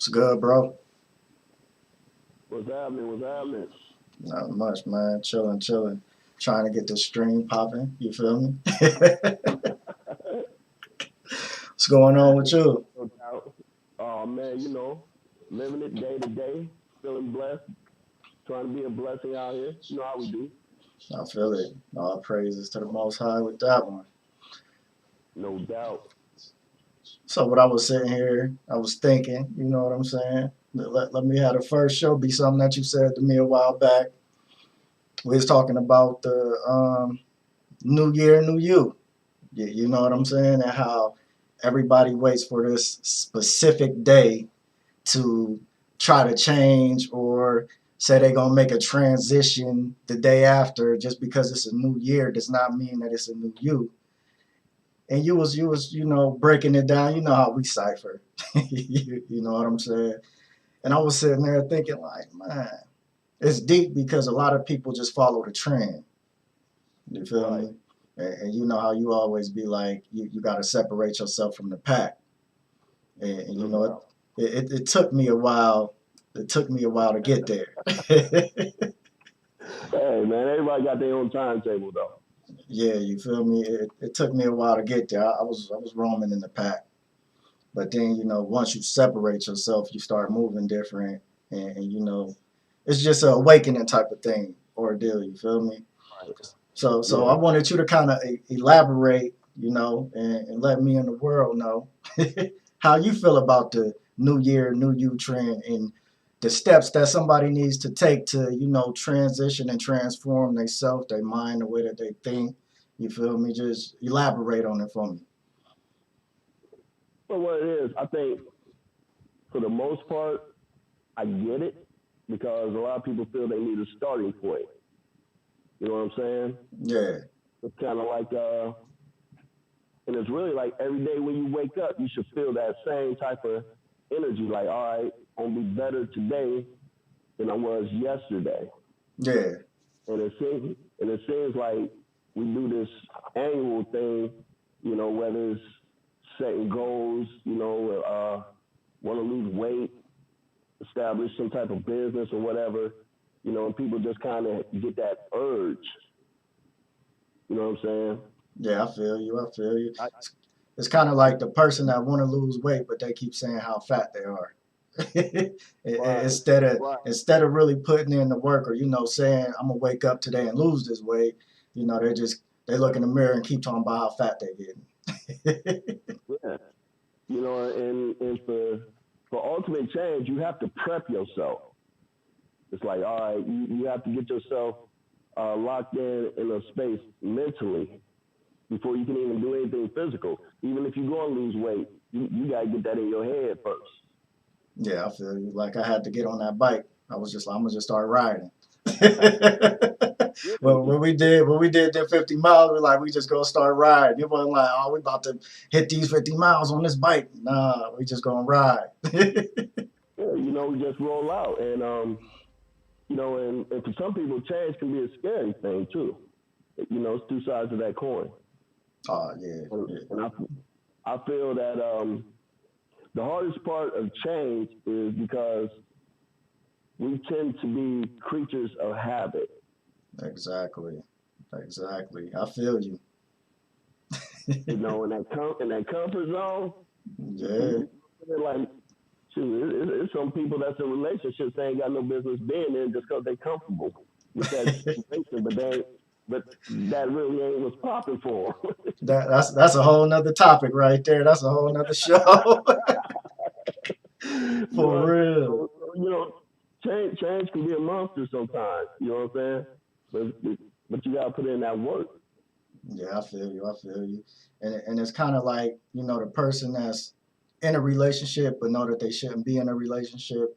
It's good, bro. What's happening? What's happening? Not much, man. Chilling, chilling. Trying to get this stream popping. You feel me? What's going on with you? No doubt. Oh man, living it day to day, feeling blessed, trying to be a blessing out here. You know how we do. I feel it. All praises to the Most High with that one. No doubt. So, what I was sitting here, I was thinking, you know what I'm saying? Let me have the first show be something that you said to me a while back. We was talking about the New Year, New You. You know what I'm saying? And how everybody waits for this specific day to try to change or say they're gonna make a transition the day after just because it's a new year does not mean that it's a new you. And you was breaking it down. You know how we cipher. You know what I'm saying? And I was sitting there thinking like, man, it's deep because a lot of people just follow the trend. You feel Right. me? And you know how you always be like, you got to separate yourself from the pack. And you No know, doubt. it took me a while. It took me a while to get there. Hey man, everybody got their own timetable though. Yeah, you feel me? It took me a while to get there. I was roaming in the pack, but then once you separate yourself, you start moving different, and it's just an awakening type of thing or deal. You feel me? Right. So I Yeah. wanted you to kind of elaborate, and let me and the world know how you feel about the New Year, New You trend and the steps that somebody needs to take to, transition and transform themselves, their mind, the way that they think. You feel me? Just elaborate on it for me. But what it is, I think for the most part, I get it because a lot of people feel they need a starting point. You know what I'm saying? Yeah, It's kind of like and it's really like every day when you wake up, you should feel that same type of energy. Like, all right, I'm gonna be better today than I was yesterday. yeah, And it seems like we do this annual thing, whether it's setting goals, want to lose weight, establish some type of business or whatever, and people just kind of get that urge. You know what I'm saying? yeah. I feel you. I feel you. I, It's kind of like the person that want to lose weight, but they keep saying how fat they are. right, instead of right. instead of really putting in the work or saying I'm gonna wake up today and lose this weight, they look in the mirror and keep talking about how fat they're getting. Yeah. And for ultimate change, you have to prep yourself. It's like, all right, you have to get yourself locked in a space mentally before you can even do anything physical. Even if you're going to lose weight, you got to get that in your head first. Yeah, I feel you. Like I had to get on that bike. I was just like, I'm gonna just start riding. Well, when we did the 50 miles, we're like, we just gonna start riding. It wasn't like, oh, we about to hit these 50 miles on this bike. Nah, we just gonna ride. Yeah, we just roll out. And for some people, change can be a scary thing too. It's two sides of that coin. Oh yeah, yeah. And I feel that the hardest part of change is because we tend to be creatures of habit. Exactly. Exactly. I feel you. In that comfort zone, Yeah. like, shoot, it's some people that's in relationships they ain't got no business being in just because they're comfortable with that situation, but that really ain't what's popping for them. That's a whole nother topic right there. That's a whole nother show. For real. Change can be a monster sometimes. You know what I'm saying? But you gotta put in that work. Yeah, I feel you. I feel you. And it's kind of like, the person that's in a relationship but know that they shouldn't be in a relationship.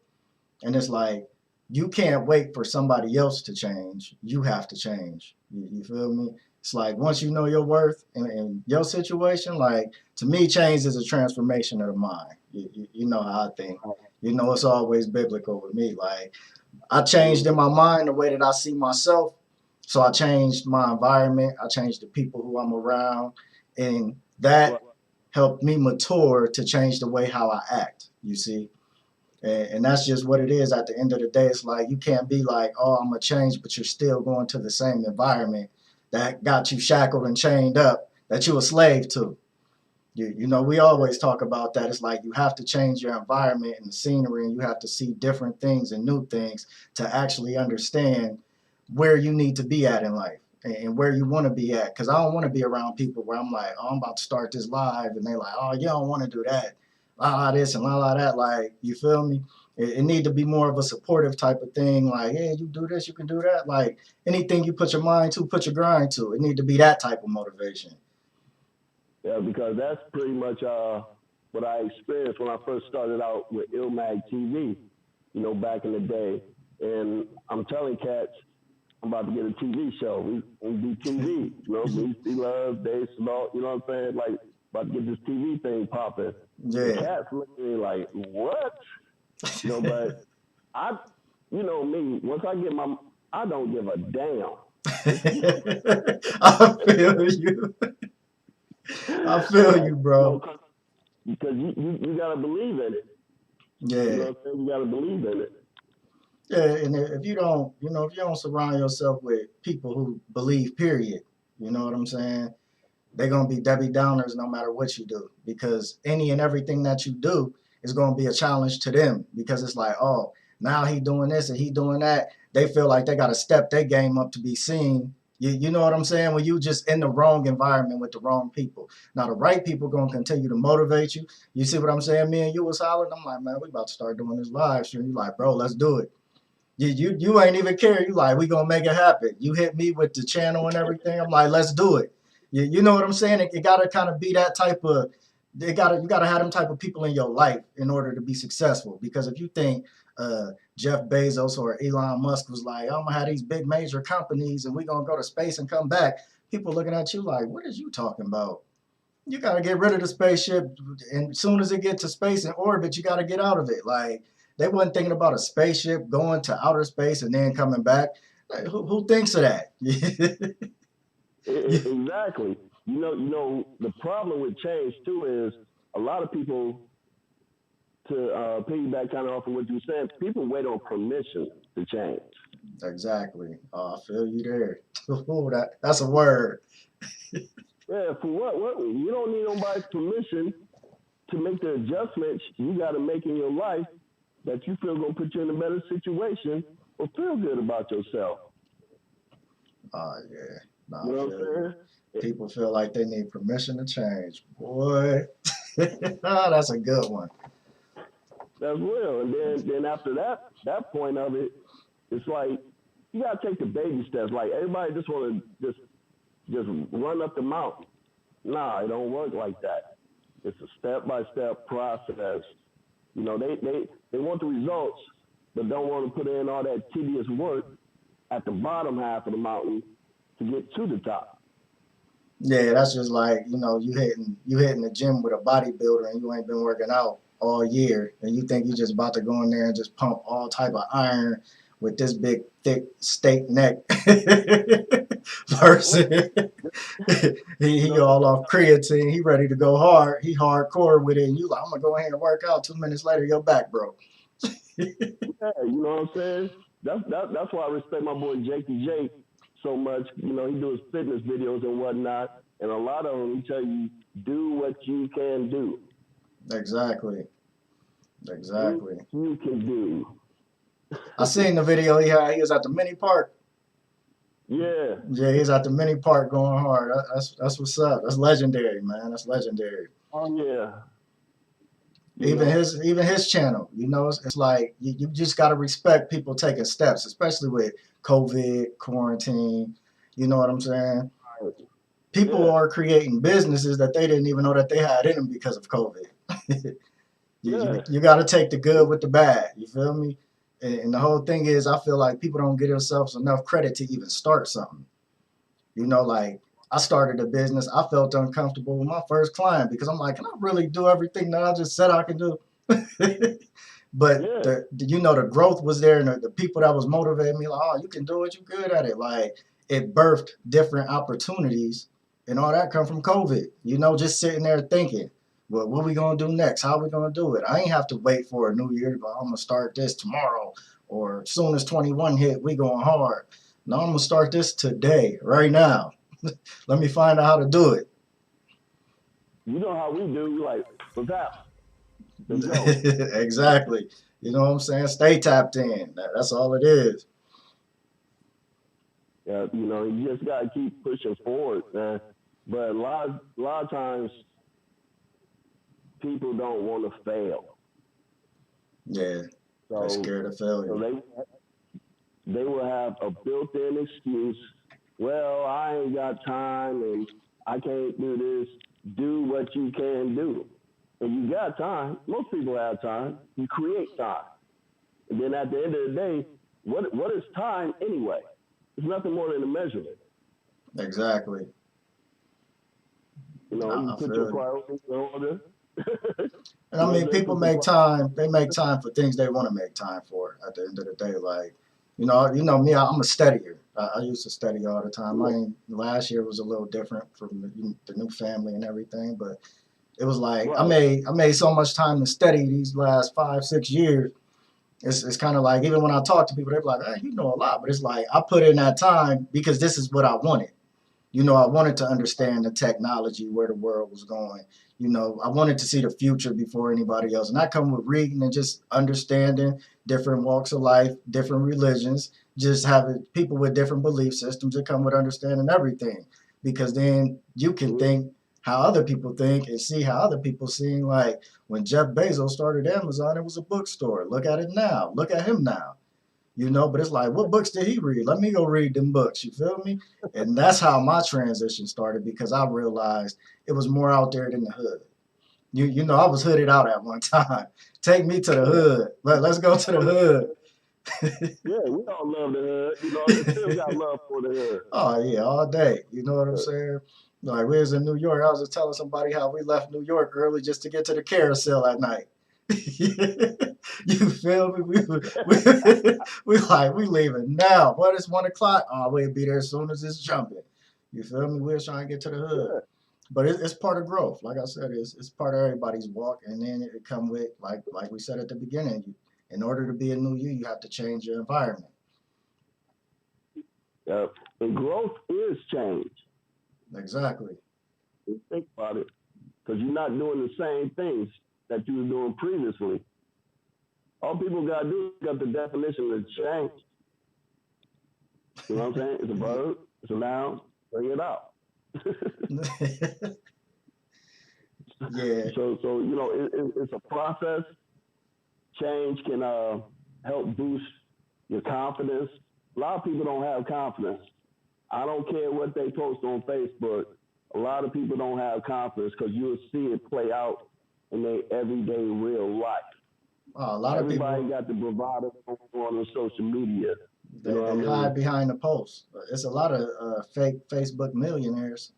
And it's like, you can't wait for somebody else to change. You have to change. You feel me? It's like once you know your worth in your situation, like to me, change is a transformation of the mind. You know how I think. It's always biblical with me. Like I changed in my mind the way that I see myself. So I changed my environment. I changed the people who I'm around. And Right. that helped me mature to change the way how I act, you see. And that's just what it is at the end of the day. It's like you can't be like, oh, I'm gonna change, but you're still going to the same environment that got you shackled and chained up that you a slave to. You know, we always talk about that. It's like you have to change your environment and the scenery, and you have to see different things and new things to actually understand where you need to be at in life and where you want to be at. Because I don't want to be around people where I'm like, oh, I'm about to start this live, and they like, oh, you don't want to do that, la la this and la la that. Like, you feel me? It need to be more of a supportive type of thing. Like, hey, you do this, you can do that. Like anything you put your mind to, put your grind to. It need to be that type of motivation. Yeah, because that's pretty much what I experienced when I first started out with Ilmag TV, back in the day. And I'm telling cats, I'm about to get a TV show. We do TV, me, C-Love, Dave Salt, you know what I'm saying? Like, about to get this TV thing popping. And Yeah. cats look at me like, what? But I, me, once I get I don't give a damn. I feel you. I feel Like, you, bro. because you got to believe in it. You know Yeah. what I'm saying? You got to believe in it. Yeah, and if you don't, if you don't surround yourself with people who believe, period, you know what I'm saying? They're gonna be Debbie Downers no matter what you do, because any and everything that you do is gonna be a challenge to them, because it's like, oh, now he doing this and he doing that. They feel like they gotta step their game up to be seen. You know what I'm saying? When you just in the wrong environment with the wrong people. Now the right people gonna continue to motivate you. You see what I'm saying? Me and you was hollering. I'm like, man, we about to start doing this live stream. You like, bro, let's do it. You ain't even care. You like, we gonna make it happen. You hit me with the channel and everything. I'm like, let's do it. You know what I'm saying? It gotta kind of be that type of. You gotta have them type of people in your life in order to be successful. Because if you think Jeff Bezos or Elon Musk was like, I'm gonna have these big major companies and we gonna go to space and come back, people looking at you like, what is you talking about? You got to get rid of the spaceship, and as soon as it gets to space and orbit, you got to get out of it. Like they wasn't thinking about a spaceship going to outer space and then coming back. Like, who thinks of that? Exactly. The problem with change too is a lot of people, to piggyback kind of off of what you said, people wait on permission to change. Exactly. Oh, I feel you there. Ooh, that's a word. Yeah, for what? What? You don't need nobody's permission to make the adjustments you got to make in your life that you feel gonna put you in a better situation or feel good about yourself. Oh yeah. No, You I know what feel you. I'm saying? People feel like they need permission to change. Boy, oh, that's a good one. That's real. And then after that point of it, it's like you gotta take the baby steps. Like everybody just wanna just run up the mountain. Nah, it don't work like that. It's a step by step process. They want the results, but don't want to put in all that tedious work at the bottom half of the mountain to get to the top. Yeah, that's just like, you hitting the gym with a bodybuilder and you ain't been working out all year and you think you just about to go in there and just pump all type of iron with this big thick steak neck person. He You all off creatine, he ready to go hard, he hardcore with it, and you like, I'm gonna go ahead and work out. 2 minutes later, you're back, bro. Yeah, you know what I'm saying? That's why I respect my boy Jakey Jake so much. He do his fitness videos and whatnot, and a lot of them he tell you do what you can do. Exactly. Do Exactly. what you can do. I seen the video he had. He was at the mini park. Yeah. Yeah, he's at the mini park going hard. That's what's up. That's legendary, man. That's legendary. Oh yeah. You Even know. his channel, it's like you just gotta respect people taking steps, especially with COVID, quarantine. You know what I'm saying? People Yeah. are creating businesses that they didn't even know that they had in them because of COVID. Yeah. You got to take the good with the bad. You feel me? And the whole thing is, I feel like people don't give themselves enough credit to even start something. Like I started a business. I felt uncomfortable with my first client because I'm like, can I really do everything that I just said I can do? But Yeah. the growth was there, and the people that was motivating me, like, oh, you can do it, you're good at it. Like it birthed different opportunities, and all that come from COVID. Just sitting there thinking, what we gonna do next? How we gonna do it? I ain't have to wait for a new year to go, I'm gonna start this tomorrow or as soon as 21 hit, we going hard. No, I'm gonna start this today, right now. Let me find out how to do it. You know how we do, like, what's up? Let's go. Exactly. You know what I'm saying? Stay tapped in. That's all it is. Yeah, you know, you just gotta keep pushing forward, man. But a lot of times people don't want to fail, Yeah, they're so scared of so failure. they will have a built-in excuse. Well, I ain't got time and I can't do this. Do what you can do. And you got time. Most people have time. You create time. And then at the end of the day, what is time anyway? It's nothing more than a measurement. Exactly. You know, you I put your feel you. priorities in order. And I You know what mean, I'm saying? people Put your make priorities time. They in make time for things they want to make time for. At the end of the day, like me. I'm a studier. I used to study all the time. I order. ain't, last year was a little different from the new family and everything, but it was Yeah. like Right. I made so much time to study these last 5 6 years. It's kind of like even when I talk to people, they're like, "Hey, you know a lot," but it's like I put in that time because this is what I wanted. I wanted to understand the technology, where the world was going. I wanted to see the future before anybody else. And I come with reading and just understanding different walks of life, different religions, just having people with different belief systems that come with understanding everything. Because then you can Mhm. think how other people think and see how other people see. Like when Jeff Bezos started Amazon, it was a bookstore. Look at it now. Look at him now. But it's like, what books did he read? Let me go read them books. You feel me? And that's how my transition started because I realized it was more out there than the hood. I was hooded out at one time. Take me to the hood. Let's go to the Yeah, we all love the hood. You know, they still got hood. love for the hood. Oh yeah, all day. You know what I'm Yeah. saying? Like we was in New York. I was just telling somebody how we left New York early just to get to the carousel at night. You feel me? We leaving now. What is 1 o'clock? Oh, we'll be there as soon as it's jumping. You feel me? We're trying to get to the hood. Yeah. But it's part of growth. Like I said, it's part of everybody's walk, and then it come with like we said at the beginning. In order to be a new you have to change your environment. Yeah. And growth is change. Exactly. You think about it, because you're not doing the same things that you were doing previously. All people got to do is got the definition of change. You know what I'm saying? It's a verb, it's a noun, bring it out. Yeah, So you know, it's a process. Change can help boost your confidence. A lot of people don't have confidence. I don't care what they post on Facebook. A lot of people don't have confidence because you'll see it play out in their everyday real life. a lot of Everybody people got the bravado on social media. You know what I they mean? hide behind the post. It's a lot of fake Facebook millionaires.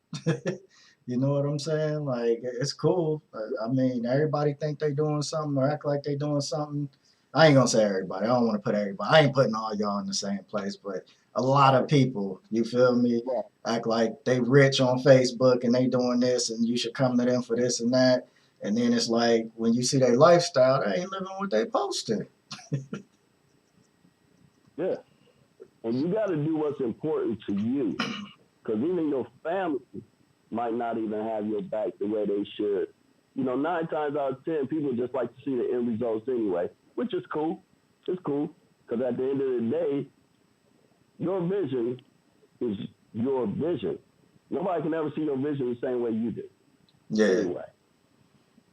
You know what I'm saying? Like it's cool. I mean, everybody think they doing something or act like they doing something. I ain't gonna say everybody. I don't want to put everybody. I ain't putting all y'all in the same place, but a lot of Right. people, you feel me, Right. act like they rich on Facebook and they doing this and you should come to them for this and that. And then it's like when you see their lifestyle, they ain't living what they posting. Yeah. And you got to do what's important to you because even your family might not even have your back the way they should. You know, 9 times out of 10, people just like to see the end results anyway, which is cool. It's cool because at the end of the day, your vision is your vision. Nobody can ever see your vision the same way you do. Yeah. Anyway,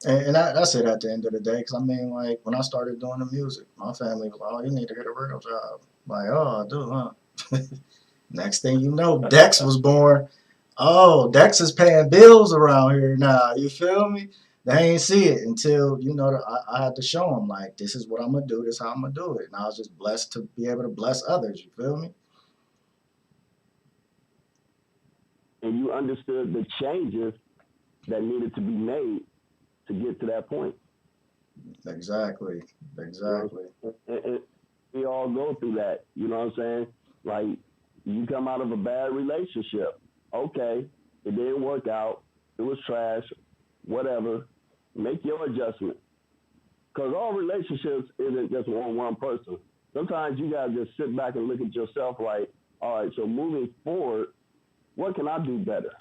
And that's it at the end of the day. Because I mean, like when I started doing the music, my family was like, "Oh, you need to get a real job." Like, "Oh, I do, huh?" Next thing you know, Dex was born. Oh, Dex is paying bills around here now. You feel me? They ain't see it until I had to show them like this is what I'm gonna do. This is how I'm gonna do it. And I was just blessed to be able to bless others. You feel me? and you understood the changes that needed to be made to get to that point. Exactly. You know, Exactly. and we all go through that. You know what I'm saying? Like you come out of a bad relationship. Okay, it didn't work out. It was trash. Whatever. Make your adjustment. Because all relationships isn't just one person. Sometimes you gotta just sit back and look at yourself like, all right, so moving forward, what can I do better?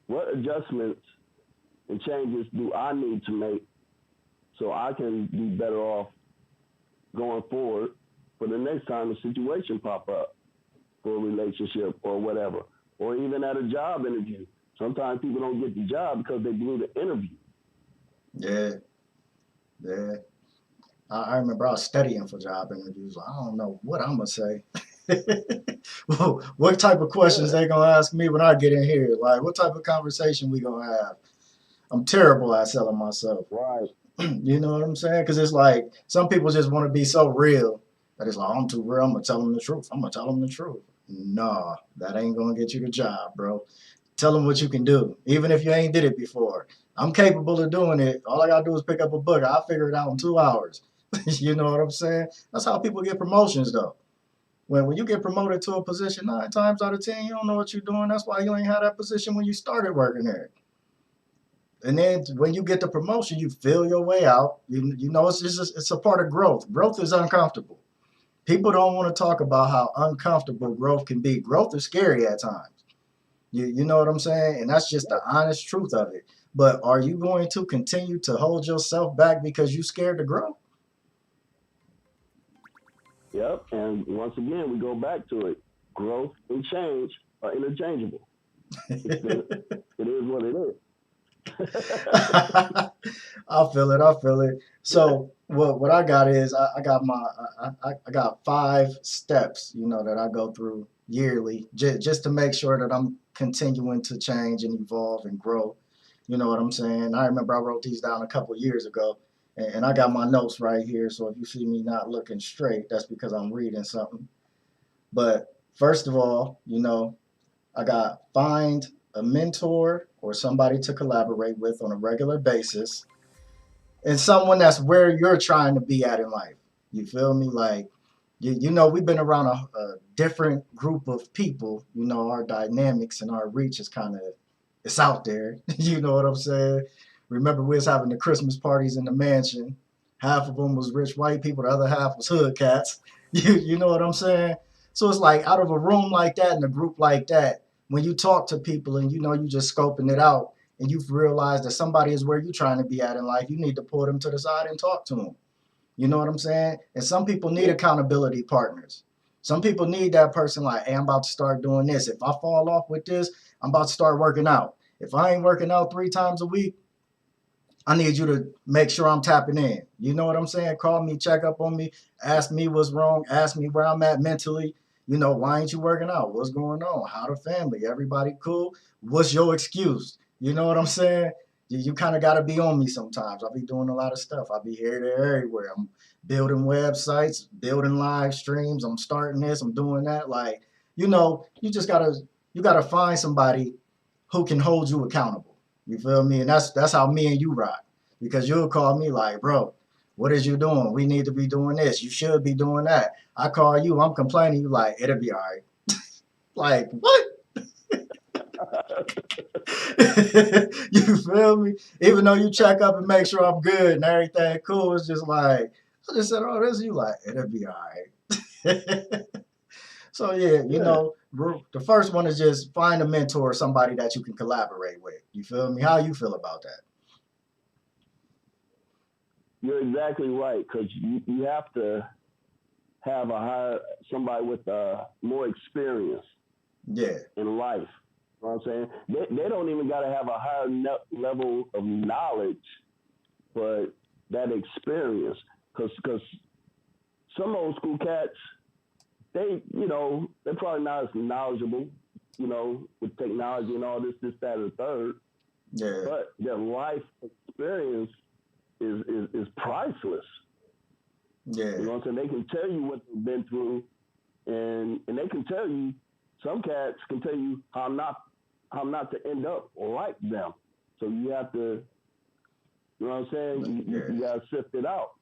What adjustments and changes do I need to make so I can be better off going forward for the next time a situation pop up for a relationship or whatever, or even at a job interview. Sometimes people don't get the job because they blew the interview. Yeah, yeah. I remember I was studying for job interviews. I don't know what I'm gonna say. Well, what type of questions Yeah, they gonna ask me when I get in here? Like, what type of conversation we gonna have? I'm terrible at selling myself. right. You know what I'm saying? Because it's like some people just want to be so real that it's like, I'm too real. I'm gonna tell them the truth. I'm gonna tell them the truth. Nah, that ain't gonna get you the job, bro. Tell them what you can do, even if you ain't did it before. I'm capable of doing it. All I gotta do is pick up a book. I'll figure it out in 2 hours. You know what I'm saying? That's how people get promotions, though. When you get promoted to a position 9 times out of 10, you don't know what you're doing. That's why you ain't had that position when you started working there. And then when you get the promotion, you feel your way out. You know it's a part of growth. Growth is uncomfortable. People don't want to talk about how uncomfortable growth can be. Growth is scary at times. You know what I'm saying? And that's just the honest truth of it. But are you going to continue to hold yourself back because you scared to grow? Yep. And once again, we go back to it. Growth and change are interchangeable. It's the, it is what it is. I feel it. I feel it. So what I got is I got I got 5 steps, that I go through yearly, just to make sure that I'm continuing to change and evolve and grow. You know what I'm saying? I remember I wrote these down a couple years ago, and I got my notes right here. So if you see me not looking straight, that's because I'm reading something. But first of all, I got find a mentor or somebody to collaborate with on a regular basis, and someone that's where you're trying to be at in life. You feel me? Like, we've been around a different group of people. Our dynamics and our reach is kind of, it's out there. You know what I'm saying? Remember, we was having the Christmas parties in the mansion. Half of them was rich white people. The other half was hood cats. You know what I'm saying? So it's like out of a room like that and a group like that, when you talk to people and you just scoping it out, and you've realized that somebody is where you're trying to be at in life, you need to pull them to the side and talk to them. You know what I'm saying? And some people need Yeah. accountability partners. Some people need that person like, hey, I'm about to start doing this. If I fall off with this, I'm about to start working out. If I ain't working out 3 times a week, I need you to make sure I'm tapping in. You know what I'm saying? Call me, check up on me, ask me what's wrong, ask me where I'm at mentally. Why ain't you working out? What's going on? How the family? Everybody cool? What's your excuse? You know what I'm saying? You kind of got to be on me sometimes. I'll be doing a lot of stuff. I'll be here, there, everywhere. I'm building websites, building live streams. I'm starting this. I'm doing that. Like, you just you gotta find somebody who can hold you accountable. You feel me? And that's how me and you rock. Because you'll call me like, bro, what is you doing? We need to be doing this. You should be doing that. I call you, I'm complaining, you like, it'll be all right. Like, what? You feel me? Even though you check up and make sure I'm good and everything cool, it's just like, I just said, oh, this, you like, it'll be all right. So yeah, Yeah. the first one is just find a mentor, somebody that you can collaborate with. You feel me? How you feel about that? You're exactly right because you have to have a higher somebody with more experience Yeah, in life. You know what I'm saying? They don't even got to have a higher level of knowledge, but that experience. Because some old school cats, they're probably not as knowledgeable, with technology and all this, that, and the third. yeah, But their life experience is priceless. You yeah, know what I'm saying? They can tell you what they've been through, and they can tell you. Some cats can tell you how not to end up like them. So you have to, you know what I'm saying? You yeah. gotta sift it out.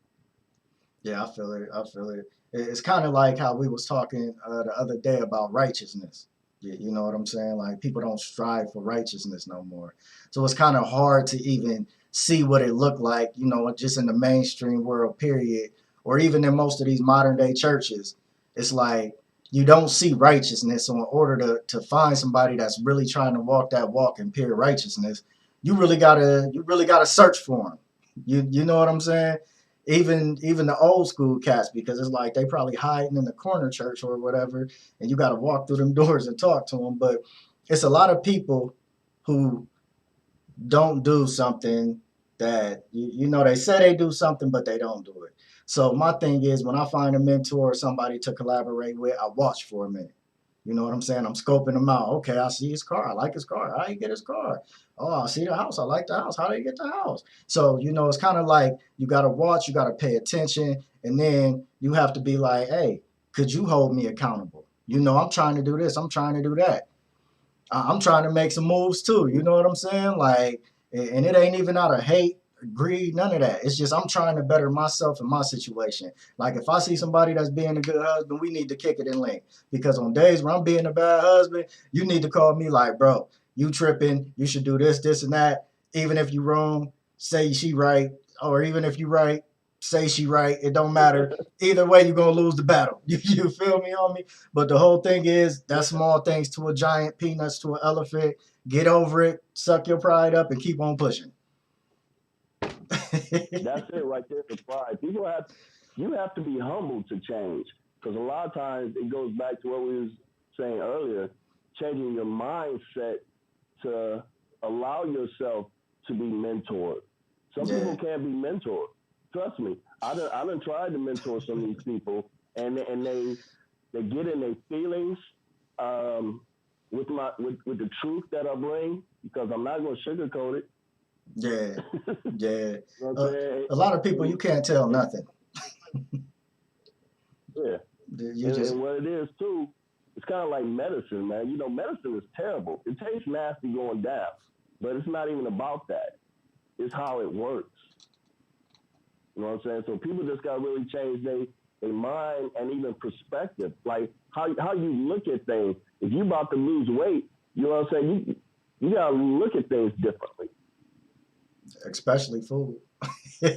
Yeah, I feel it. I feel it. It's kind of like how we was talking the other day about righteousness. You know what I'm saying? Like people don't strive for righteousness no more. So it's kind of hard to even see what it looked like, just in the mainstream world, period, or even in most of these modern day churches. It's like you don't see righteousness. So in order to find somebody that's really trying to walk that walk in pure righteousness, you really gotta search for them. You know what I'm saying? Even the old school cats, because it's like they probably hiding in the corner church or whatever, and you got to walk through them doors and talk to them. But it's a lot of people who don't do something that they say they do something, but they don't do it. So my thing is, when I find a mentor or somebody to collaborate with, I watch for a minute. You know what I'm saying? I'm scoping him out. Okay, I see his car. I like his car. How you get his car? Oh, I see the house. I like the house. How do you get the house? So, it's kind of like you got to watch, you got to pay attention, and then you have to be like, hey, could you hold me accountable? I'm trying to do this. I'm trying to do that. I'm trying to make some moves too. You know what I'm saying? Like, and it ain't even out of hate, greed, none of that. It's just I'm trying to better myself and my situation. Like, if I see somebody that's being a good husband, we need to kick it in link. Because on days where I'm being a bad husband, you need to call me like, bro, you tripping. You should do this, this, and that. Even if you wrong, say she right. Or even if you right, say she right. It don't matter. Either way, you're gonna lose the battle. You feel me, homie? But the whole thing is that small things to a giant, peanuts to an elephant. Get over it, suck your pride up, and keep on pushing. That's it right there. The pride. You have to be humble to change, because a lot of times it goes back to what we was saying earlier, changing your mindset to allow yourself to be mentored. Some Yeah, people can't be mentored. Trust me, I done tried to mentor some of these people, and they get in their feelings, um, with the truth that I bring, because I'm not going to sugarcoat it. yeah, yeah. You know what I'm Uh, saying? a lot of people you can't tell It, nothing. yeah, You just and what it is too, it's kind of like medicine, man. You know, medicine is terrible. It tastes nasty going down, but it's not even about that. It's how it works. You know what I'm saying? So people just got to really change their mind and even perspective, like how you look at things. If you about to lose weight, you know what I'm saying? You got to look at things differently. especially food. Yeah,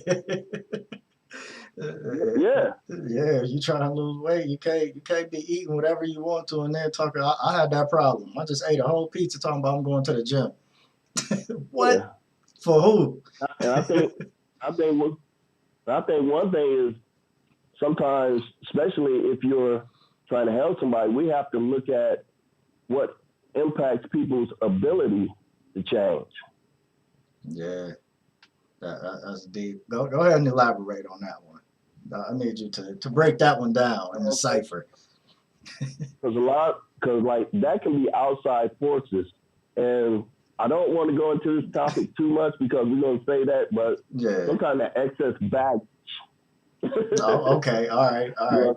Yeah, you trying to lose weight, you can't be eating whatever you want to and then talking. I had that problem. I just ate a whole pizza talking about I'm going to the gym. What? yeah. For who? And I think I think one thing is, sometimes, especially if you're trying to help somebody, we have to look at what impacts people's ability to change. Yeah, that's deep. Go ahead and elaborate on that one. I need you to break that one down in the cipher. Because like that can be outside forces, and I don't want to go into this topic too much because we're gonna say that, but Yeah. sometimes that excess baggage. Oh, okay. All right. All You right.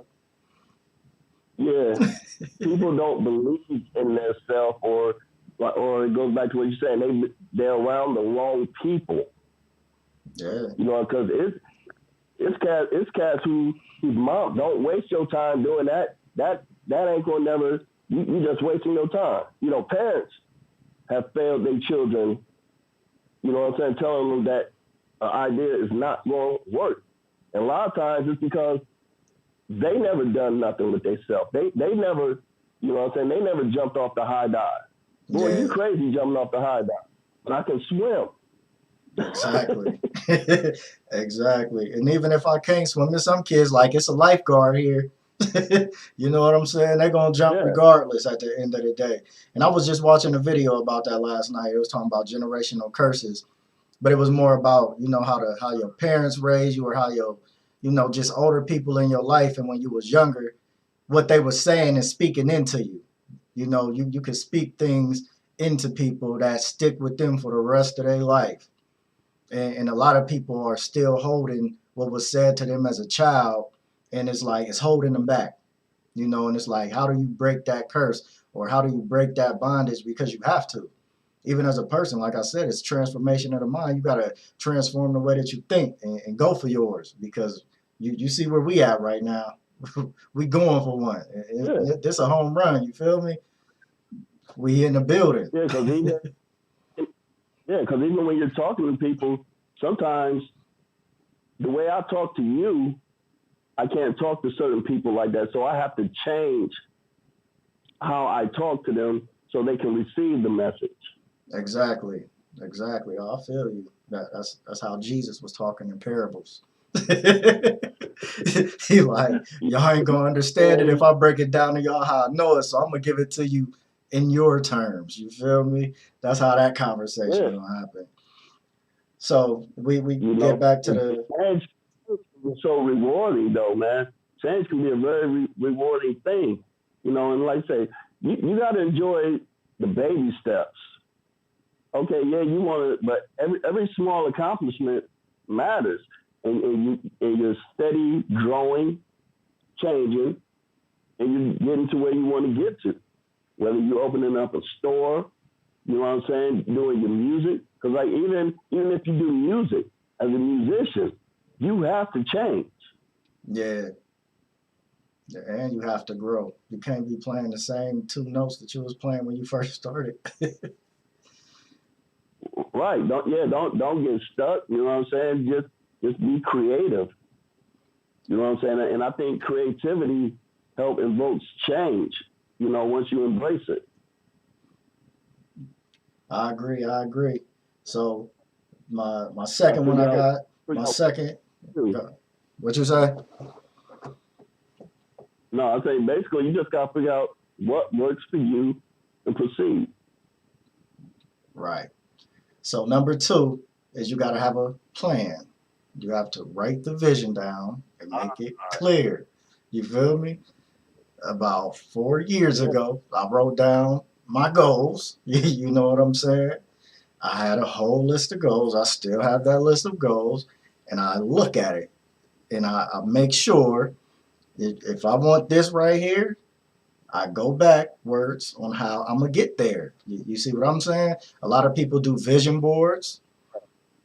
know, yeah, people don't believe in themselves, or it goes back to what you're saying. They're around the wrong people. Yeah. You know, because it's cats whose mom don't waste your time doing that. That ain't gonna never. You just wasting your time. You know, parents have failed their children. You know what I'm saying? Telling them that an idea is not going to work. And a lot of times it's because they never done nothing with themselves. They never, you know what I'm saying? They never jumped off the high dive. Boy, you Yeah. crazy jumping off the high dive. But I can swim. Exactly. Exactly. And even if I can't swim, there's some kids like it's a lifeguard here. You know what I'm saying? They're gonna jump Yeah, regardless at the end of the day. And I was just watching a video about that last night. It was talking about generational curses, but it was more about how your parents raised you, or how your just older people in your life, and when you was younger, what they were saying and speaking into you. You could speak things into people that stick with them for the rest of their life. And a lot of people are still holding what was said to them as a child, and it's like it's holding them back. And it's like, how do you break that curse, or how do you break that bondage? Because you have to. Even as a person, like I said, it's transformation of the mind. You got to transform the way that you think, and go for yours, because you see where we at right now. We going for one. yeah, This a home run. You feel me? We in the building. yeah. Because even when you're talking to people, sometimes the way I talk to you, I can't talk to certain people like that. So I have to change how I talk to them so they can receive the message. Exactly. Exactly. Oh, I feel you. That's how Jesus was talking in parables. He like, y'all ain't gonna understand it if I break it down to y'all how I know it, so I'm gonna give it to you in your terms. You feel me? That's how that conversation Yeah, gonna happen. So we you get know, back to and the change is so rewarding though, man. Change can be a very rewarding thing, you know. And like I say, you got to enjoy the baby steps. Okay, yeah, you want to, but every small accomplishment matters, and you're steady growing, changing, and you're getting to where you want to get to. Whether you're opening up a store, you know what I'm saying, doing your music, because like even if you do music as a musician, you have to change. yeah, and you have to grow. You can't be playing the same two notes that you was playing when you first started. Right? Don't get stuck. You know what I'm saying? Just be creative. You know what I'm saying? And I think creativity help invokes change. You know, once you embrace it. I agree. I agree. So my I second one I figure out, got my figure out second. too. What you say? No, I say basically you just gotta figure out what works for you and proceed. Right. So number two is you got to have a plan. You have to write the vision down and make it clear. You feel me? About 4 years Yeah. ago, I wrote down my goals. You know what I'm saying? I had a whole list of goals. I still have that list of goals, and I look at it and I make sure if I want this right here, I go backwards on how I'm gonna get there. You see what I'm saying? A lot of people do vision boards.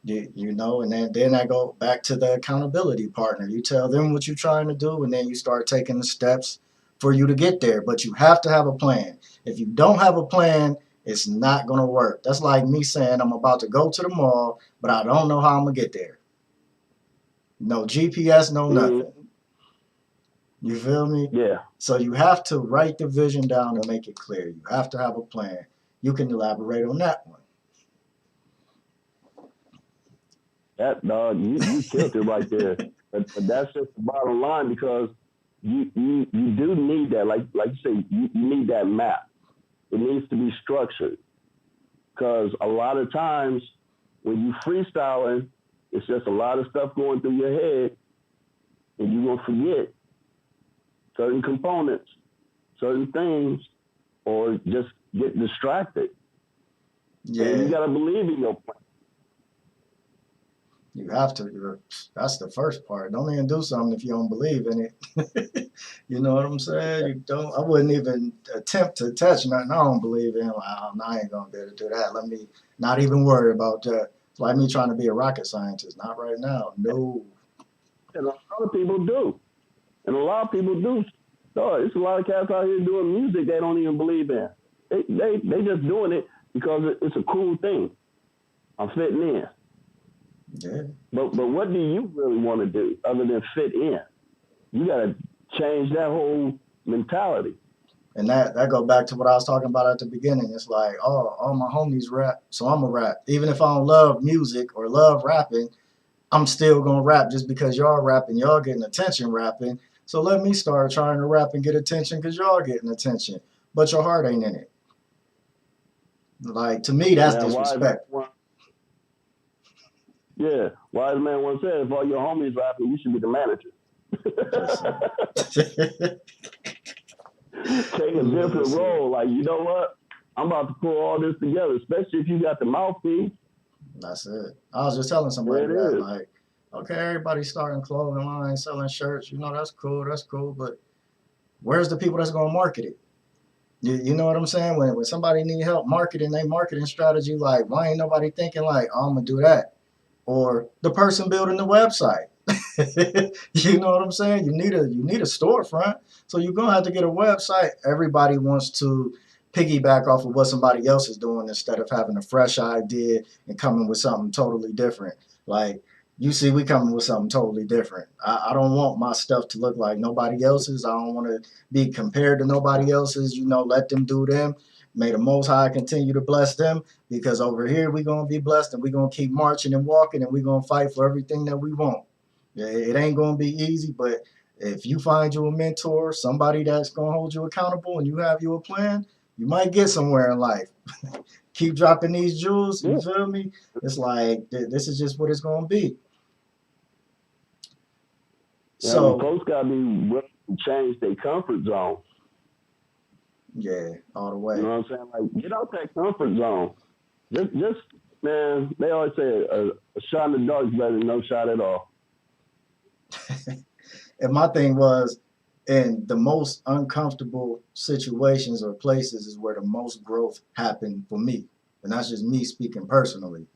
You know, and then I go back to the accountability partner. You tell them what you're trying to do, and then you start taking the steps for you to get there. But you have to have a plan. If you don't have a plan, it's not gonna work. That's like me saying I'm about to go to the mall, but I don't know how I'm gonna get there. No GPS, no nothing. Mm-hmm. You feel me? Yeah. So you have to write the vision down and make it clear. You have to have a plan. You can elaborate on that one. That dog, you killed it right there. But that's just the bottom line because you do need that. Like you say, you need that map. It needs to be structured because a lot of times when you freestyling, it's just a lot of stuff going through your head, and you're gonna forget certain components, certain things, or just get distracted. And you Yeah, gotta believe in your plan. you have to. That's the first part. Don't even do something if you don't believe in it. You know what I'm saying? You don't. I wouldn't even attempt to touch nothing I don't believe in. Like, oh, no, I ain't gonna be able to do that. Let me not even worry about that. It's like me trying to be a rocket scientist. Not right now. No. And a lot of people do. And a lot of people do. So it's a lot of cats out here doing music they don't even believe in. They just doing it because it's a cool thing. I'm fitting in. Yeah. But what do you really want to do other than fit in? You got to change that whole mentality. And that go back to what I was talking about at the beginning. It's like, oh, all my homies rap, so I'm a rap. Even if I don't love music or love rapping, I'm still gonna rap just because y'all rapping, y'all getting attention rapping. So let me start trying to rap and get attention because y'all getting attention, but your heart ain't in it. Like to me, that's Man, wise man, disrespect. yeah, wise man once said, if all your homies rapping, you should be the manager. Listen, Take a different listen. role. Like, you know what? I'm about to pull all this together, especially if you got the mouthpiece. That's it. I was just telling There somebody that, it is. like, okay, everybody's starting clothing lines, selling shirts. You know, that's cool. But where's the people that's gonna market it? You know what I'm saying? When somebody need help marketing, they marketing strategy, like, why ain't nobody thinking like, oh, I'm gonna do that? Or the person building the website. You know what I'm saying? You need a storefront. So you're gonna have to get a website. Everybody wants to piggyback off of what somebody else is doing instead of having a fresh idea and coming with something totally different. Like, you see, we coming with something totally different. I don't want my stuff to look like nobody else's. I don't want to be compared to nobody else's. Let them do them. May the Most High continue to bless them, because over here we gonna be blessed, and we gonna keep marching and walking, and we gonna fight for everything that we want. Yeah, it ain't gonna be easy, but if you find you a mentor, somebody that's gonna hold you accountable, and you have you a plan, you might get somewhere in life. Keep dropping these jewels. You Yeah, feel me? It's like this is just what it's gonna be. yeah. But So folks gotta be willing to change their comfort zone. yeah, all the You way. know what I'm saying? Like, get out that comfort zone. Just man. They always say a shot in the dark is better than no shot at all. And my thing was, in the most uncomfortable situations or places is where the most growth happened for me, and that's just me speaking personally.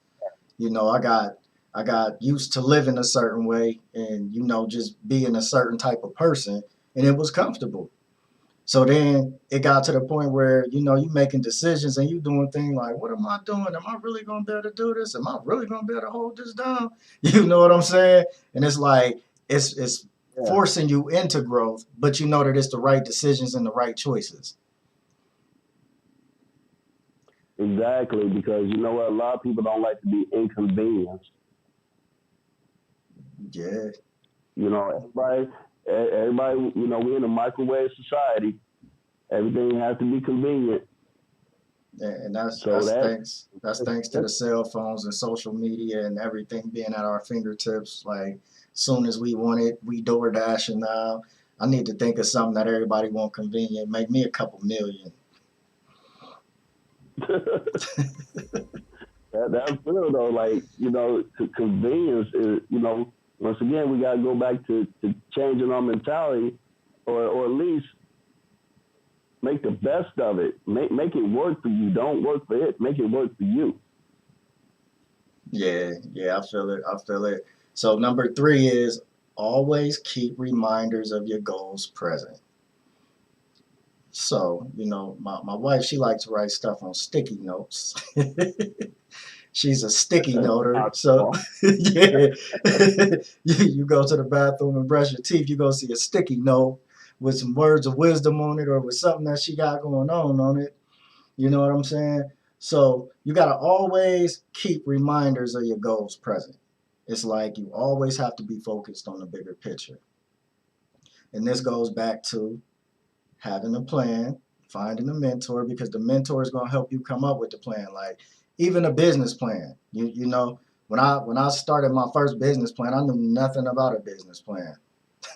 I got used to living a certain way, and just being a certain type of person, and it was comfortable. So then it got to the point where you making decisions and you doing things like, what am I doing? Am I really gonna be able to do this? Am I really gonna be able to hold this down? You know what I'm saying? And it's like it's Yeah, forcing you into growth, but you know that it's the right decisions and the right choices. exactly. Because you know what? A lot of people don't like to be inconvenienced. Yeah, Everybody. We're in a microwave society. Everything has to be convenient. and that's So that's that thanks that's thanks to the cell phones and social media and everything being at our fingertips. Like, soon as we want it, we door dashing now. I need to think of something that everybody want convenient. Make me a couple million. that's real though. Like, convenience is, once again, we got to go back to changing our mentality, or at least make the best of it. Make it work for you. Don't work for it. Make it work for you. Yeah, yeah, I feel it. I feel it. So number three is always keep reminders of your goals present. So, my wife, she likes to write stuff on sticky notes. She's a sticky noter. So, Possible. yeah, you go to the bathroom and brush your teeth, you go see a sticky note with some words of wisdom on it, or with something that she got going on it. You know what I'm saying? So you got to always keep reminders of your goals present. It's like you always have to be focused on the bigger picture. And this goes back to having a plan, finding a mentor, because the mentor is going to help you come up with the plan. Like, even a business plan. When I started my first business plan, I knew nothing about a business plan,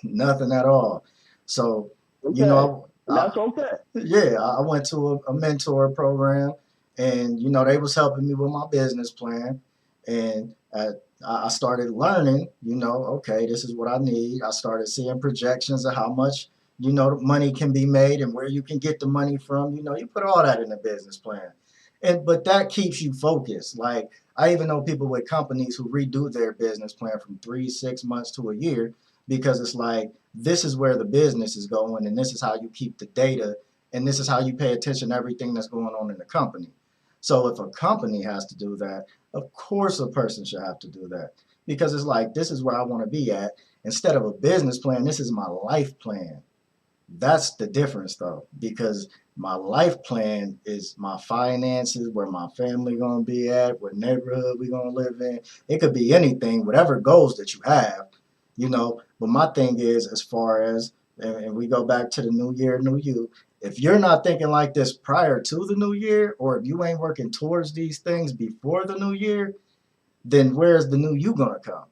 nothing at all. So, you Okay, know, and that's okay. yeah, I went to a mentor program, and they was helping me with my business plan, and I started learning. Okay, this is what I need. I started seeing projections of how much money can be made and where you can get the money from. You put all that in the business plan, and but that keeps you focused. Like, I even know people with companies who redo their business plan from 3, 6 months to a year, because it's like, this is where the business is going, and this is how you keep the data, and this is how you pay attention to everything that's going on in the company. So if a company has to do that, of course a person should have to do that, because it's like, this is where I want to be at. Instead of a business plan, this is my life plan. That's the difference, though, because my life plan is my finances, where my family gonna be at, what neighborhood we gonna live in. It could be anything, whatever goals that you have, But my thing is, as far as, and we go back to the new year, new you. If you're not thinking like this prior to the new year, or if you ain't working towards these things before the new year, then where's the new you gonna come?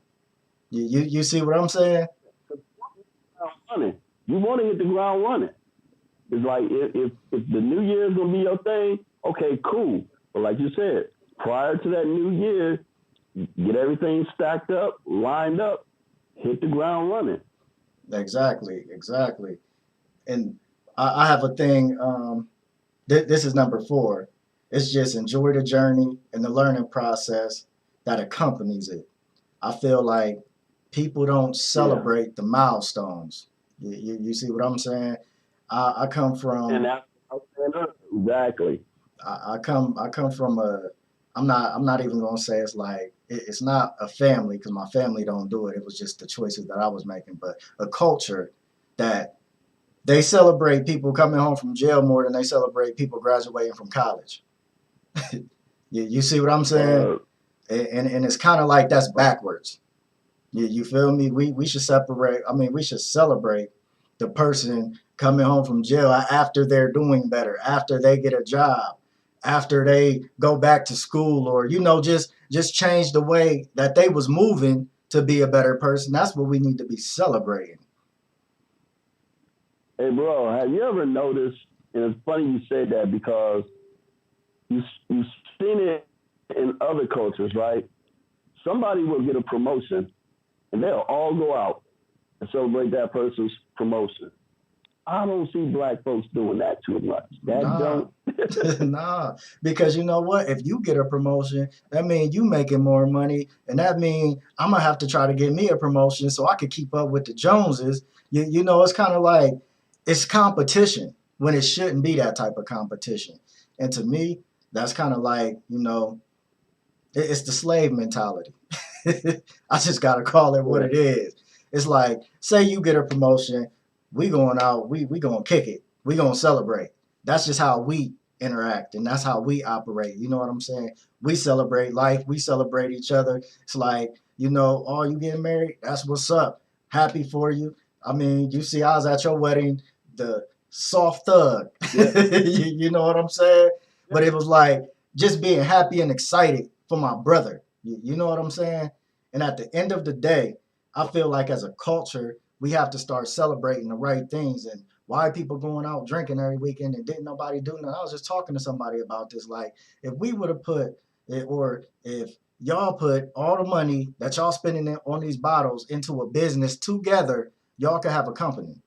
You see what I'm saying? Ground running. You want to hit the ground running. It's like, if the new year is gonna be your thing, okay, cool. But like you said, prior to that new year, get everything stacked up, lined up, hit the ground running. Exactly, exactly. And I have a thing. This is number four. It's just enjoy the journey and the learning process that accompanies it. I feel like people don't Yeah, celebrate the milestones. You see what I'm saying? I come and from that's exactly. I come from a I'm not even gonna say it's like it's not a family because my family don't do it. It was just the choices that I was making, but a culture that they celebrate people coming home from jail more than they celebrate people graduating from college. You see what I'm saying? Uh, And it's kind of like that's backwards. You feel me? We should separate. I mean, we should celebrate the person coming home from jail after they're doing better, after they get a job, after they go back to school, or just change the way that they was moving to be a better person. That's what we need to be celebrating. hey, bro, have you ever noticed? And it's funny you said that because you've seen it in other cultures, right? Somebody will get a promotion, and they'll all go out and celebrate that person's promotion. I don't see black folks doing that too much. That Nah, don't. nah, because you know what? If you get a promotion, that means you making more money, and that means I'm gonna have to try to get me a promotion so I could keep up with the Joneses. It's kind of like it's competition when it shouldn't be that type of competition. And to me, that's kind of like it's the slave mentality. I just gotta call it what Yeah. it is. It's like, say you get a promotion, we going out, we gonna kick it, we gonna celebrate. That's just how we interact, and that's how we operate. You know what I'm saying? We celebrate life, we celebrate each other. It's like, oh, you getting married? That's what's up. Happy for you. I mean, you see, I was at your wedding, the soft thug. Yeah. You know what I'm saying? But it was like just being happy and excited for my brother. You know what I'm saying? And at the end of the day, I feel like as a culture, we have to start celebrating the right things. And why are people going out drinking every weekend and didn't nobody do nothing? I was just talking to somebody about this. Like, if we would have put it, or if y'all put all the money that y'all spending on these bottles into a business together, y'all could have a company.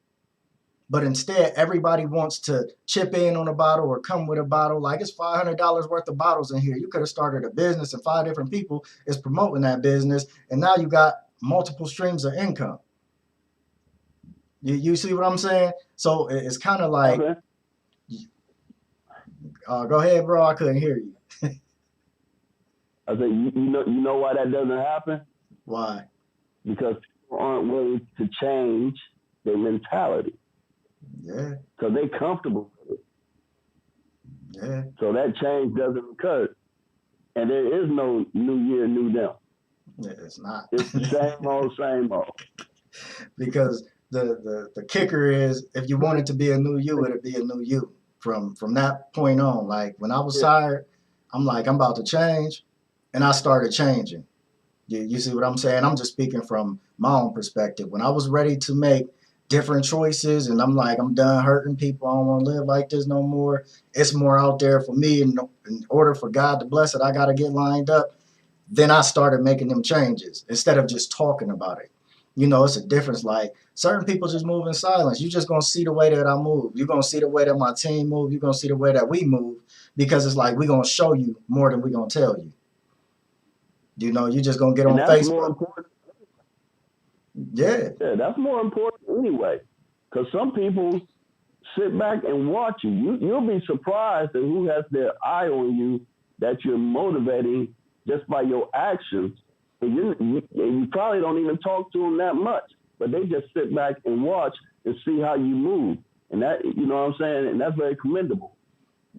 But instead, everybody wants to chip in on a bottle or come with a bottle. Like, it's $500 worth of bottles in here. You could have started a business and five different people is promoting that business, and now you got multiple streams of income. You see what I'm saying? So it's kind of like, Okay. go ahead, bro. I couldn't hear you. I say you know why that doesn't happen? Why? Because people aren't willing to change their mentality Yeah, because they're comfortable with it. yeah. So that change doesn't occur, and there is no new year, new them. Yeah, it's not. It's the same old, same old. Because the kicker is, if you want it to be a new you, it'll be a new you from that point on. Like, when I was Yeah. tired, I'm like, I'm about to change, and I started changing. You see what I'm saying? I'm just speaking from my own perspective. When I was ready to make different choices, and I'm like, I'm done hurting people, I don't want to live like this no more. It's more out there for me, and in order for God to bless it, I got to get lined up. Then I started making them changes instead of just talking about it. It's a difference. Like, certain people just move in silence. You're just gonna see the way that I move. You're gonna see the way that my team move. You're gonna see the way that we move, because it's like we're gonna show you more than we're gonna tell you. You're just gonna get And on that's more Facebook. important. Yeah, Yeah, that's more important anyway. Because some people sit back and watch you. You'll be surprised at who has their eye on you that you're motivating just by your actions. And you probably don't even talk to them that much, but they just sit back and watch and see how you move. And that, you know what I'm saying? And that's very commendable.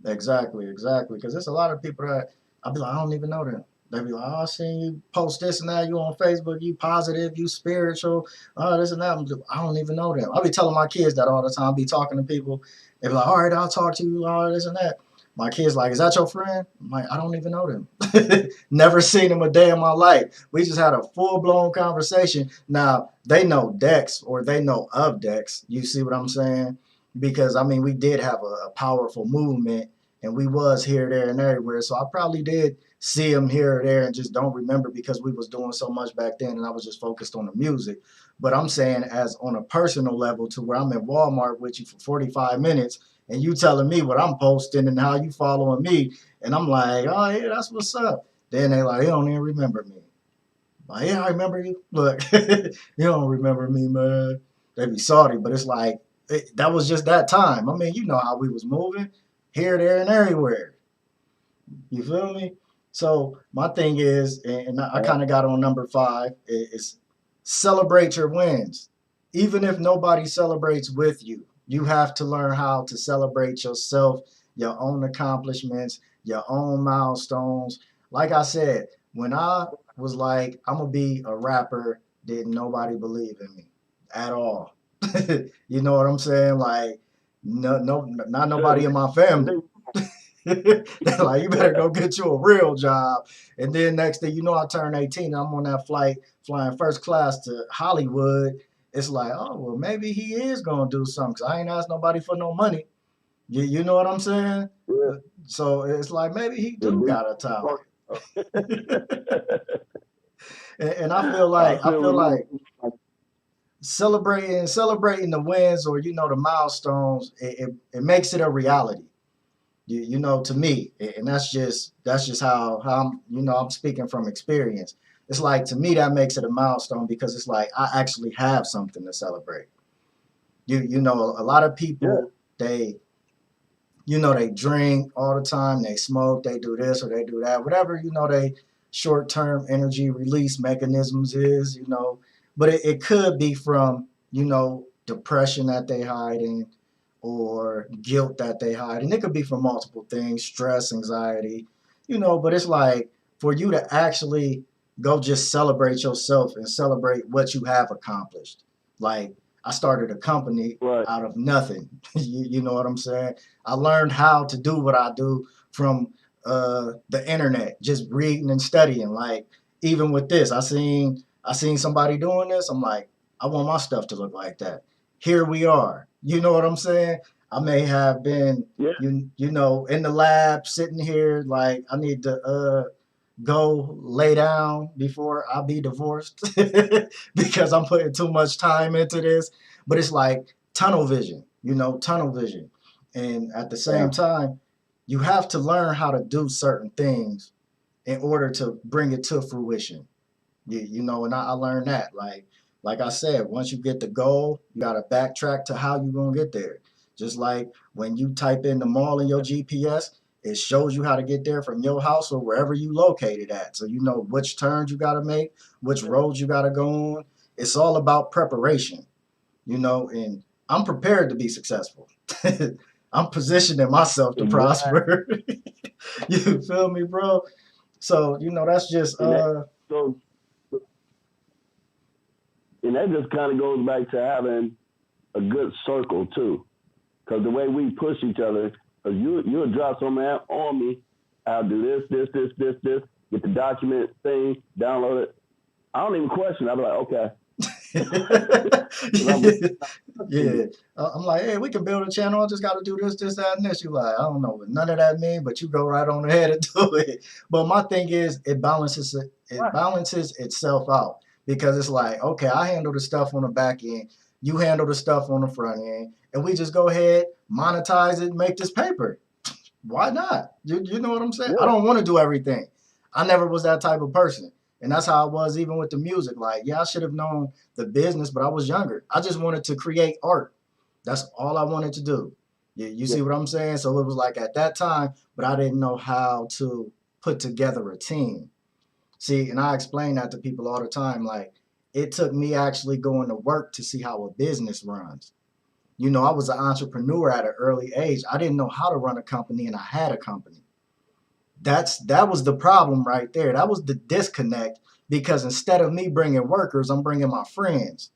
exactly, exactly. Because there's a lot of people that I'll be like, I don't even know them. They be like, oh, I seen you post this and that. You on Facebook, you positive, you spiritual, this and that. I don't even know them. I'll be telling my kids that all the time. I be talking to people. They be like, all right, I'll talk to you, all this and that. My kids like, is that your friend? I'm like, I don't even know them. Never seen them a day in my life. We just had a full blown conversation. Now they know Dex, or they know of Dex. You see what I'm saying? Because I mean, we did have a powerful movement, and we was here, there, and everywhere. So I probably did see him here or there and just don't remember because we was doing so much back then, and I was just focused on the music. But I'm saying, as on a personal level, to where I'm in Walmart with you for 45 minutes, and you telling me what I'm posting and how you following me, and I'm like, oh yeah, that's what's up. Then they like, you don't even remember me. I'm like, yeah, I remember you. Look, you don't remember me, man. They be salty, but it's like, that was just that time. I mean, you know how we was moving here, there, and everywhere. You feel me? So my thing is, and I Uh, kind of got on number five, is celebrate your wins. Even if nobody celebrates with you, you have to learn how to celebrate yourself, your own accomplishments, your own milestones. Like I said, when I was like, I'm gonna be a rapper, didn't nobody believe in me at all. You know what I'm saying? Like, no, no, not nobody in my family. They're like, you better go get you a real job. And then next thing you know, I turn 18 and I'm on that flight flying first class to Hollywood. It's like, oh, well, maybe he is going to do something 'cause I ain't asked nobody for no money. You know what I'm saying? yeah, So it's like, maybe he the do big got a talent. fuck. And I I feel feel remember. like celebrating the wins or, the milestones, it makes it a reality. To me, and that's just how I'm speaking from experience. It's like, to me, that makes it a milestone because it's like I actually have something to celebrate. A lot of Yeah, people, they drink all the time, they smoke, they do this or they do that, whatever, they short-term energy release mechanisms is. But it could be from, depression that they hide in, or guilt that they hide. And it could be from multiple things, stress, anxiety, but it's like, for you to actually go just celebrate yourself and celebrate what you have accomplished. Like, I started a company right. out of nothing. You know what I'm saying? I learned how to do what I do from the internet, just reading and studying. Like, even with this, I seen somebody doing this. I'm like, I want my stuff to look like that. Here we are. You know what I'm saying? I may have been, Yeah, in the lab sitting here like I need to go lay down before I be divorced because I'm putting too much time into this. But it's like tunnel vision, tunnel vision. And at the yeah. same time, you have to learn how to do certain things in order to bring it to fruition. And I learned that. Like I said, once you get the goal, you gotta backtrack to how you gonna get there. Just like when you type in the mall in your GPS, it shows you how to get there from your house or wherever you located at. So you know which turns you gotta make, which roads you gotta go on. It's all about preparation, and I'm prepared to be successful. I'm positioning myself to Exactly. prosper. You feel me, bro? So, that's just And that so and that just kind of goes back to having a good circle too. Because the way we push each other, because you'll drop something on me, I'll do this, get the document thing, download it. I don't even question. I'll be like, okay. I'm Yeah. I'm like, hey, we can build a channel. I just got to do this, that, and this. You like, I don't know what none of that mean, but you go right on ahead and do it. But my thing is, it right. balances itself out because it's like, okay, I handle the stuff on the back end, you handle the stuff on the front end, and we just go ahead, monetize it, make this paper. Why not? You know what I'm saying? I Yeah. don't want to do everything. I never was that type of person. And that's how I was even with the music. Like, yeah, I should have known the business, but I was younger. I just wanted to create art. That's all I wanted to do. You Yeah. see what I'm saying? So it was like at that time, but I didn't know how to put together a team. See, and I explain that to people all the time. Like, it took me actually going to work to see how a business runs. I was an entrepreneur at an early age. I didn't know how to run a company, and I had a company. That was the problem right there. That was the disconnect because instead of me bringing workers, I'm bringing my friends,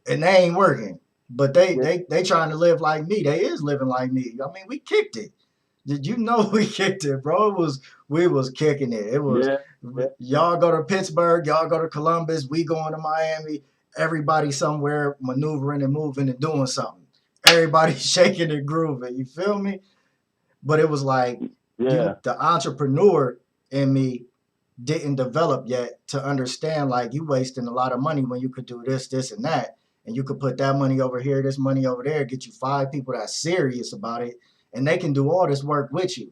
and they ain't working. But they Yeah. they they trying to live like me. They is living like me. I mean, we kicked it. Did you know we kicked it, bro? We was kicking it. It was Yeah. Yeah. y'all go to Pittsburgh, y'all go to Columbus, we going to Miami. Everybody somewhere maneuvering and moving and doing something. Everybody shaking and grooving. You feel me? But it was like Yeah. the entrepreneur in me didn't develop yet to understand like you wasting a lot of money when you could do this, and that. And you could put that money over here, this money over there, get you five people that's serious about it, and they can do all this work with you.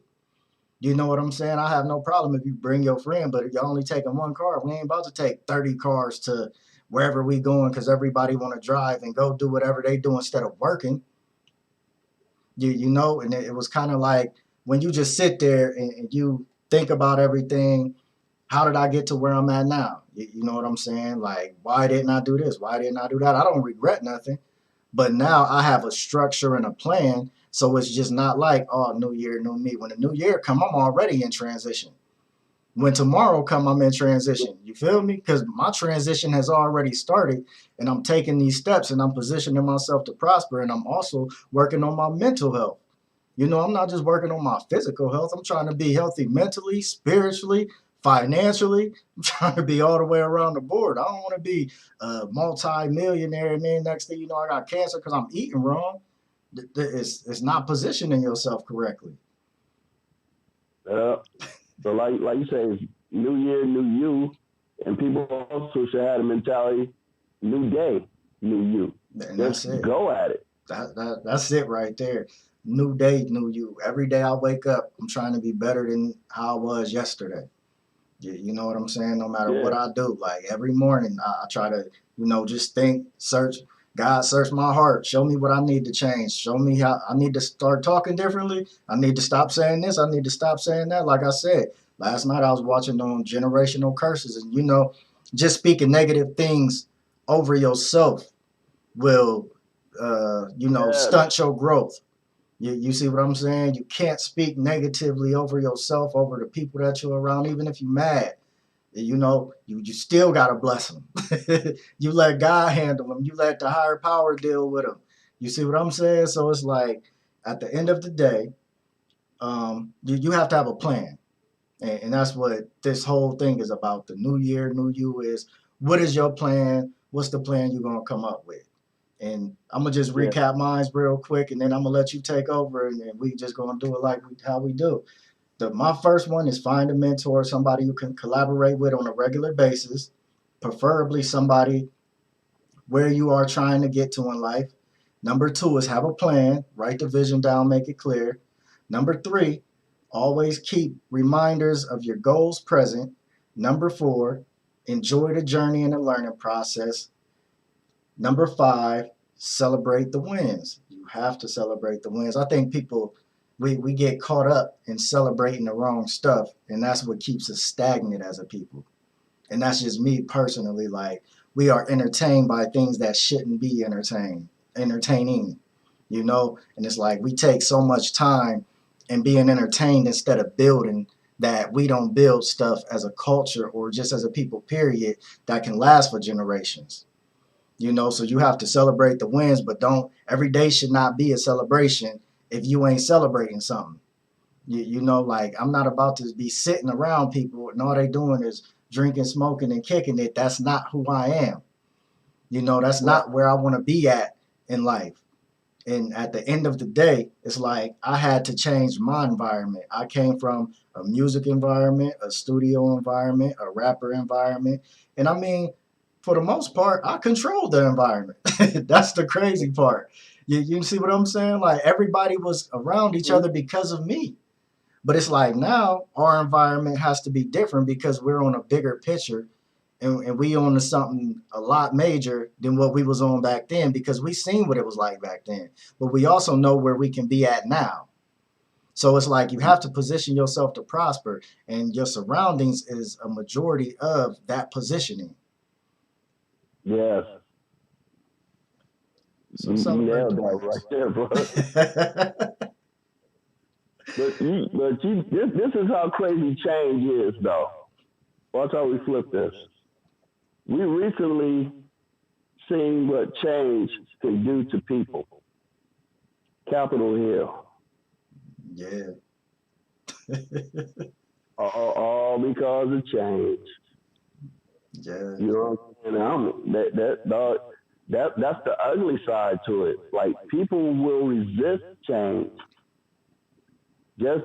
You know what I'm saying? I have no problem if you bring your friend, but if you're only taking one car, we ain't about to take 30 cars to wherever we going because everybody want to drive and go do whatever they do instead of working. And it was kind of like when you just sit there and you think about everything. How did I get to where I'm at now? You know what I'm saying? Like, why didn't I do this? Why didn't I do that? I don't regret nothing. But now I have a structure and a plan. So it's just not like, oh, new year, new me. When the new year come, I'm already in transition. When tomorrow come, I'm in transition. You feel me? Because my transition has already started, and I'm taking these steps, and I'm positioning myself to prosper, and I'm also working on my mental health. You know, I'm not just working on my physical health. I'm trying to be healthy mentally, spiritually, financially. I'm trying to be all the way around the board. I don't want to be a multi-millionaire and then next thing you know, I got cancer because I'm eating wrong. It's not positioning yourself correctly. Uh, so like you say, it's new year, new you, and people also should have the mentality, new day, new you. And Just that's it. go at it. That's it right there. New day, new you. Every day I wake up, I'm trying to be better than how I was yesterday. You know what I'm saying? No matter what Yeah, I do, like every morning, I try to, just think, search. God, search my heart. Show me what I need to change. Show me how I need to start talking differently. I need to stop saying this. I need to stop saying that. Like I said, last night I was watching on generational curses, and just speaking negative things over yourself will, yes, stunt your growth. You see what I'm saying? You can't speak negatively over yourself, over the people that you're around, even if you're mad. You still got to bless them. You let God handle them. You let the higher power deal with them. You see what I'm saying? So it's like at the end of the day, you have to have a plan. And that's what this whole thing is about. The new year, new you is what is your plan? What's the plan you're going to come up with? And I'm gonna just yeah, recap mine real quick, and then I'm gonna let you take over, and we just gonna do it like how we do. My first one is find a mentor, somebody you can collaborate with on a regular basis, preferably somebody where you are trying to get to in life. Number two is have a plan, write the vision down, make it clear. Number three, always keep reminders of your goals present. Number four, enjoy the journey and the learning process. Number five, celebrate the wins. You have to celebrate the wins. I think people, we get caught up in celebrating the wrong stuff, and that's what keeps us stagnant as a people. And that's just me personally. Like, we are entertained by things that shouldn't be entertaining, And it's like we take so much time in being entertained instead of building, that we don't build stuff as a culture or just as a people, period, that can last for generations. So you have to celebrate the wins, but don't every day should not be a celebration if you ain't celebrating something. Like, I'm not about to be sitting around people and all they doing is drinking, smoking, and kicking it. That's not who I am. That's right. not where I want to be at in life. And at the end of the day, it's like I had to change my environment. I came from a music environment, a studio environment, a rapper environment. And I mean, for the most part, I controlled the environment. That's the crazy part. You see what I'm saying? Like, everybody was around each other because of me. But it's like now our environment has to be different because we're on a bigger picture, and we on to something a lot major than what we was on back then, because we seen what it was like back then. But we also know where we can be at now. So it's like you have to position yourself to prosper, and your surroundings is a majority of that positioning. Yes, So you celebrate the nailed that right wins. there, bro. This is how crazy change is, though. Watch how we flip this. We recently seen what change can do to people. Capitol Hill, Yeah. all because of change. Yeah. You know what I'm saying? That's the ugly side to it. Like, people will resist change. Just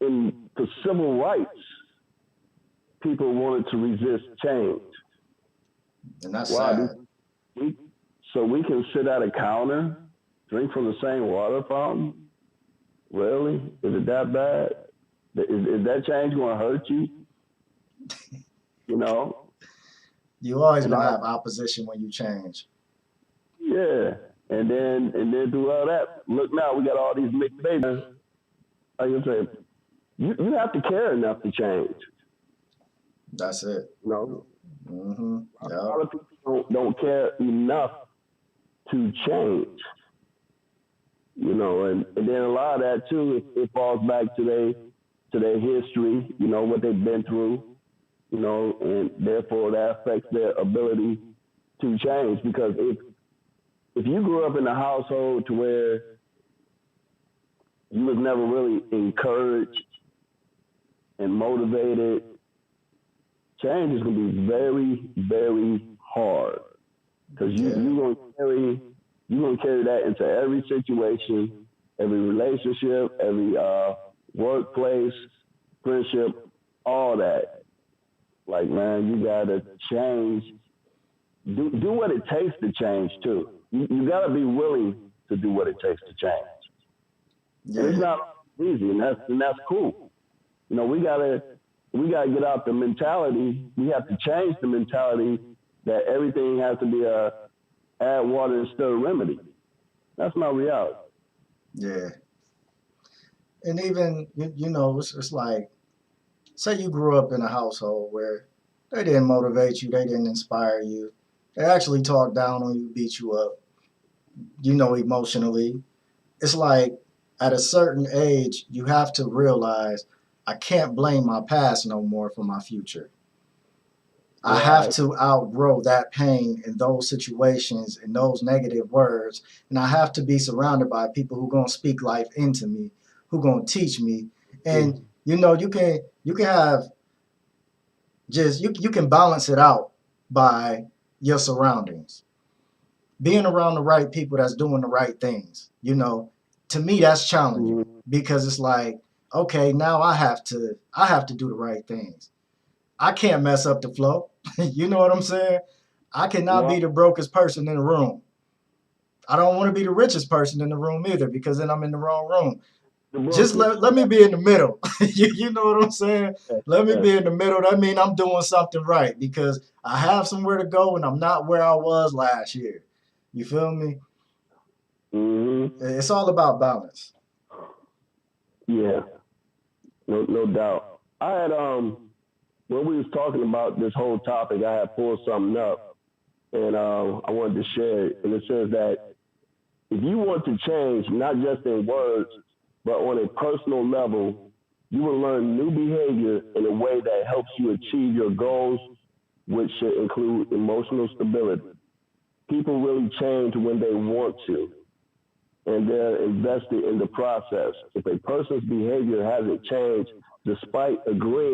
in the civil rights, people wanted to resist change. And that's Wow, sad. we so we can sit at a counter, drink from the same water fountain. Really? Is it that bad? Is that change going to hurt you? You know? You always And gonna I, have opposition when you change. yeah. And then through all that, look now, we got all these mixed babies. How you say? you have to care enough to change. That's it. You know, Mm-hmm. a Yep. lot of people don't care enough to change. You know, and then a lot of that too, it falls back to their history. You know what they've been through. You know, and therefore that affects their ability to change. Because if you grew up in a household to where you was never really encouraged and motivated, change is gonna be very, very hard because Yeah. you gonna carry that into every situation, every relationship, every workplace, friendship, all that. Like man, you gotta change. Do what it takes to change too. You gotta be willing to do what it takes to change, and it's Yeah. not easy, and that's cool. You know, we gotta get out the mentality. We have to change the mentality that everything has to be a add water and stir remedy. That's not reality. Yeah. And even you know, it's like say you grew up in a household where they didn't motivate you, they didn't inspire you, they actually talked down on you, beat you up, you know, emotionally. It's like at a certain age, you have to realize I can't blame my past no more for my future. I have Right. to outgrow that pain in those situations and those negative words. And I have to be surrounded by people who gonna speak life into me, who gonna teach me. And you know, you can have just you can balance it out by your surroundings. Being around the right people that's doing the right things. You know, to me that's challenging Mm-hmm. because it's like, okay, now I have to do the right things. I can't mess up the flow. You know what I'm saying? I cannot be No, the brokest person in the room. I don't want to be the richest person in the room either because then I'm in the wrong room. the Just brokest. let me be in the middle. You know what I'm saying? Yeah, Let me yeah. be in the middle. That means I'm doing something right because I have somewhere to go and I'm not where I was last year. You feel me? Mm-hmm. It's all about balance. Yeah, no doubt. I had when we was talking about this whole topic, I had pulled something up, and I wanted to share it. And it says that if you want to change, not just in words, but on a personal level, you will learn new behavior in a way that helps you achieve your goals, which should include emotional stability. People really change when they want to, and they're invested in the process. If a person's behavior hasn't changed despite agreeing